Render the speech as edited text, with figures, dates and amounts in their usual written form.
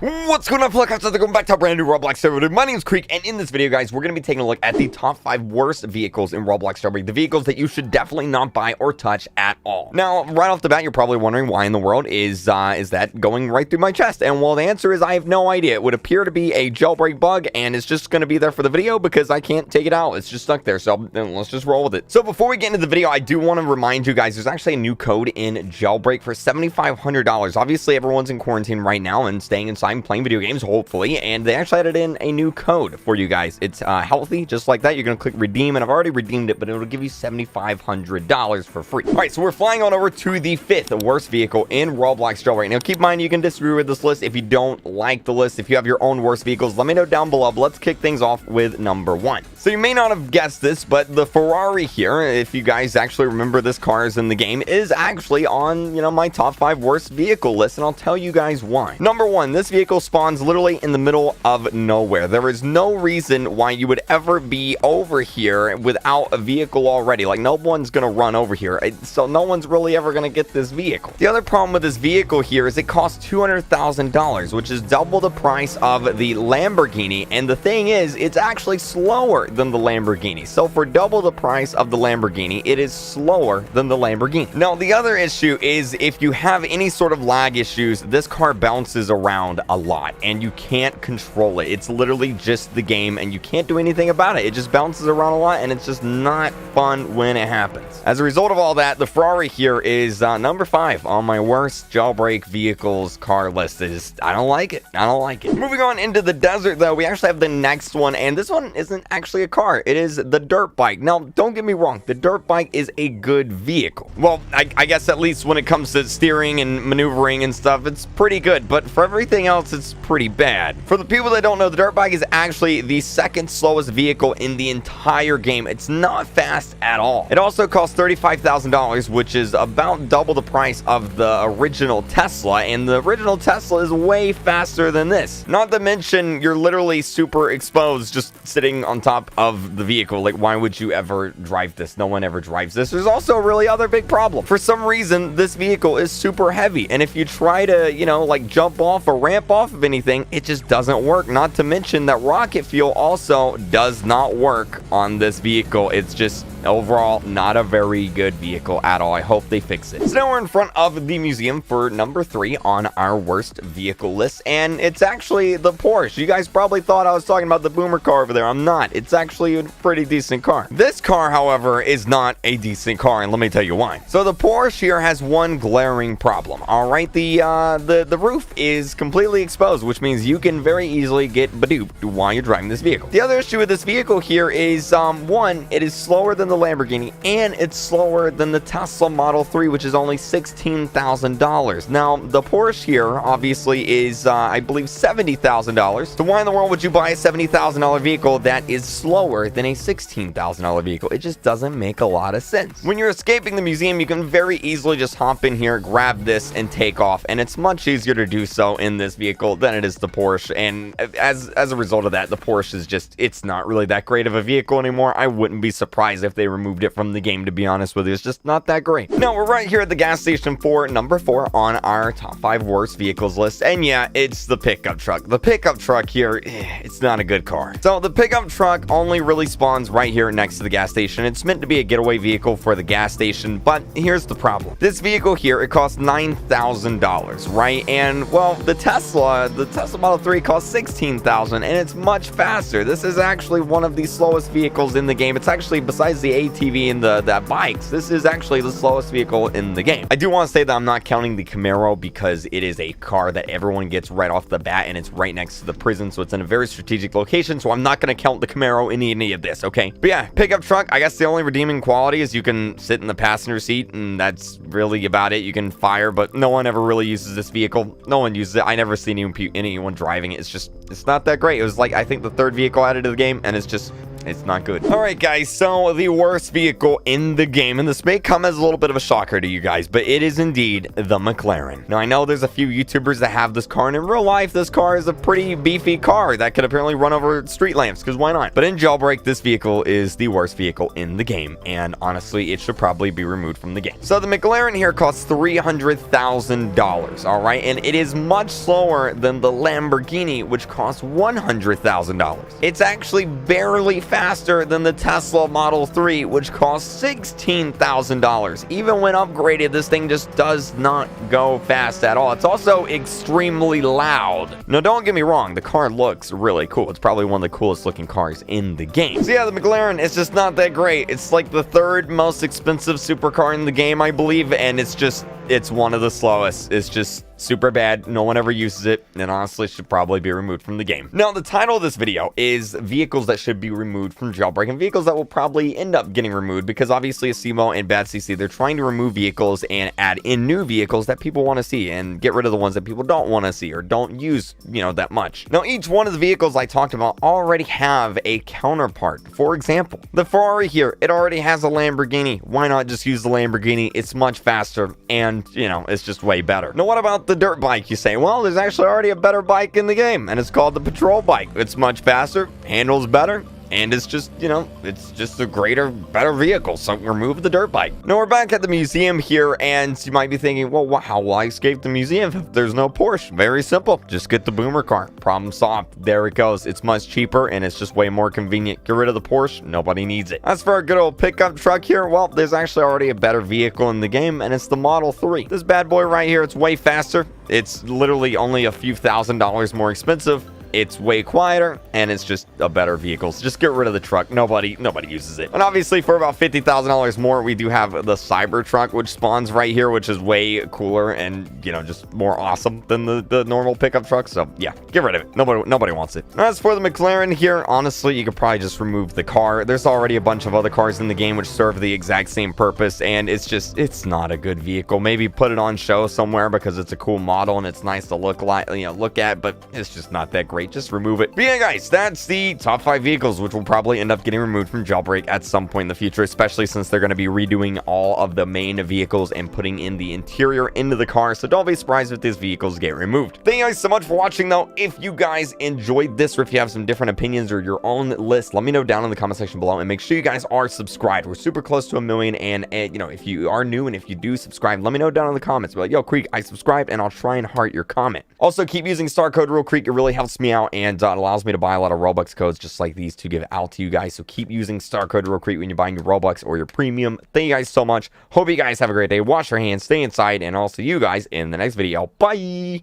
What's going on, Fluck? Welcome back to a brand new Roblox server. My name's Creek, and in this video, guys, we're going to be taking a look at the top 5 worst vehicles in Roblox Jailbreak. The vehicles that you should definitely not buy or touch at all. Now, right off the bat, you're probably wondering why in the world is that going right through my chest? And well, the answer is I have no idea. It would appear to be a jailbreak bug, and it's just going to be there for the video because I can't take it out. It's just stuck there, so let's just roll with it. So before we get into the video, I do want to remind you guys, there's actually a new code in Jailbreak for $7,500. Obviously, everyone's in quarantine right now and staying inside and playing video games, hopefully, and they actually added in a new code for you guys. It's healthy, just like that. You're gonna click redeem, and I've already redeemed it, but it'll give you $7,500 for free. All right, so we're flying on over to the 5th worst vehicle in Roblox Jailbreak. Now keep in mind, you can disagree with this list if you don't like the list. If you have your own worst vehicles, let me know down below. But let's kick things off with number 1. So you may not have guessed this, but the Ferrari here, if you guys actually remember, this car is in the game, is actually on, my top 5 worst vehicle list, and I'll tell you guys why. Number 1, this vehicle spawns literally in the middle of nowhere. There is no reason why you would ever be over here without a vehicle already. Like, no one's gonna run over here, so no one's really ever gonna get this vehicle. The other problem with this vehicle here is it costs $200,000, which is double the price of the Lamborghini, and the thing is, it's actually slower than the Lamborghini. So for double the price of the Lamborghini, it is slower than the Lamborghini. Now, the other issue is if you have any sort of lag issues, this car bounces around a lot, and you can't control it. It's literally just the game, and you can't do anything about it. It just bounces around a lot, and it's just not fun when it happens. As a result of all that, the Ferrari here is number 5 on my worst jailbreak vehicles car list. I don't like it. I don't like it. Moving on into the desert, though, we actually have the next one, and this one isn't actually a car. It is the dirt bike. Now, don't get me wrong. The dirt bike is a good vehicle. Well, I guess at least when it comes to steering and maneuvering and stuff, it's pretty good, but for everything else, it's pretty bad. For the people that don't know, the dirt bike is actually the second slowest vehicle in the entire game. It's not fast at all. It also costs $35,000, which is about double the price of the original Tesla, and the original Tesla is way faster than this. Not to mention, you're literally super exposed just sitting on top of the vehicle. Like, why would you ever drive this? No one ever drives this. There's also a really other big problem. For some reason, this vehicle is super heavy, and if you try to, like jump off or ramp off of anything, it just doesn't work. Not to mention that rocket fuel also does not work on this vehicle. It's just overall not a very good vehicle at all. I hope they fix it. So now we're in front of the museum for number 3 on our worst vehicle list, and it's actually the Porsche. You guys probably thought I was talking about the boomer car over there. I'm not. It's actually a pretty decent car. This car, however, is not a decent car, and let me tell you why. So the Porsche here has one glaring problem. All right, the roof is completely exposed, which means you can very easily get badooed while you're driving this vehicle. The other issue with this vehicle here is one, it is slower than the Lamborghini, and it's slower than the Tesla Model 3, which is only $16,000. Now, the Porsche here obviously is, I believe, $70,000. So why in the world would you buy a $70,000 vehicle that is slower than a $16,000 vehicle? It just doesn't make a lot of sense. When you're escaping the museum, you can very easily just hop in here, grab this, and take off, and it's much easier to do so in this vehicle than it is the Porsche. And as a result of that, the Porsche is just, it's not really that great of a vehicle anymore. I wouldn't be surprised if they removed it from the game, to be honest with you. It's just not that great. Now, we're right here at the gas station for number 4 on our top 5 worst vehicles list, and yeah, it's the pickup truck. The pickup truck here, it's not a good car. So the pickup truck only really spawns right here next to the gas station. It's meant to be a getaway vehicle for the gas station, but here's the problem. This vehicle here, it costs $9,000, right? And well, the Tesla Model 3 costs $16,000, and it's much faster. This is actually one of the slowest vehicles in the game. It's actually, besides the ATV and the bikes, this is actually the slowest vehicle in the game. I do want to say that I'm not counting the Camaro because it is a car that everyone gets right off the bat, and it's right next to the prison, so it's in a very strategic location, so I'm not going to count the Camaro in any of this, okay? But yeah, pickup truck, I guess the only redeeming quality is you can sit in the passenger seat, and that's really about it. You can fire, but no one ever really uses this vehicle. No one uses it. I never see anyone driving it. It's not that great. It was like, I think, the 3rd vehicle added to the game, and it's just It's not good. All right, guys, so the worst vehicle in the game, and this may come as a little bit of a shocker to you guys, but it is indeed the McLaren. Now, I know there's a few YouTubers that have this car, and in real life, this car is a pretty beefy car that could apparently run over street lamps, because why not? But in Jailbreak, this vehicle is the worst vehicle in the game, and honestly, it should probably be removed from the game. So the McLaren here costs $300,000, all right? And it is much slower than the Lamborghini, which costs $100,000. It's actually barely faster than the Tesla Model 3, which costs $16,000. Even when upgraded, this thing just does not go fast at all. It's also extremely loud. Now, don't get me wrong, the car looks really cool. It's probably one of the coolest looking cars in the game. So yeah, the McLaren is just not that great. It's like the third most expensive supercar in the game, I believe, and it's one of the slowest. It's just super bad. No one ever uses it, and honestly should probably be removed from the game. Now, the title of this video is vehicles that should be removed from Jailbreak, and vehicles that will probably end up getting removed, because obviously Asimo and Bad CC, they're trying to remove vehicles and add in new vehicles that people want to see, and get rid of the ones that people don't want to see or don't use, that much. Now, each one of the vehicles I talked about already have a counterpart. For example, the Ferrari here, it already has a Lamborghini. Why not just use the Lamborghini? It's much faster, and it's just way better. Now, what about the dirt bike? You say, well, there's actually already a better bike in the game, and it's called the patrol bike. It's much faster, handles better, and it's just, it's just a greater, better vehicle. So remove the dirt bike. Now we're back at the museum here, and you might be thinking, well, how will I escape the museum if there's no Porsche? Very simple. Just get the boomer car. Problem solved. There it goes. It's much cheaper, and it's just way more convenient. Get rid of the Porsche. Nobody needs it. As for our good old pickup truck here, well, there's actually already a better vehicle in the game, and it's the Model 3. This bad boy right here, it's way faster. It's literally only a few $1,000s more expensive. It's way quieter, and it's just a better vehicle. So just get rid of the truck. Nobody uses it. And obviously, for about $50,000 more, we do have the Cybertruck, which spawns right here, which is way cooler and, just more awesome than the normal pickup truck. So yeah, get rid of it. Nobody wants it. As for the McLaren here, honestly, you could probably just remove the car. There's already a bunch of other cars in the game which serve the exact same purpose, and it's not a good vehicle. Maybe put it on show somewhere because it's a cool model and it's nice to look at, but it's just not that great. Just remove it. But yeah, guys, that's the top 5 vehicles which will probably end up getting removed from Jailbreak at some point in the future, especially since they're going to be redoing all of the main vehicles and putting in the interior into the car. So don't be surprised if these vehicles get removed. Thank you guys so much for watching, though. If you guys enjoyed this, or if you have some different opinions or your own list, let me know down in the comment section below, and make sure you guys are subscribed. We're super close to 1 million, and if you are new and if you do subscribe, let me know down in the comments. But yo, Creek, I subscribed, and I'll try and heart your comment. Also, keep using star code Real Creek. It really helps me out, and it allows me to buy a lot of Robux codes just like these to give out to you guys. So keep using star code Real Creek when you're buying your Robux or your premium. Thank you guys so much. Hope you guys have a great day. Wash your hands, stay inside, and I'll see you guys in the next video. Bye.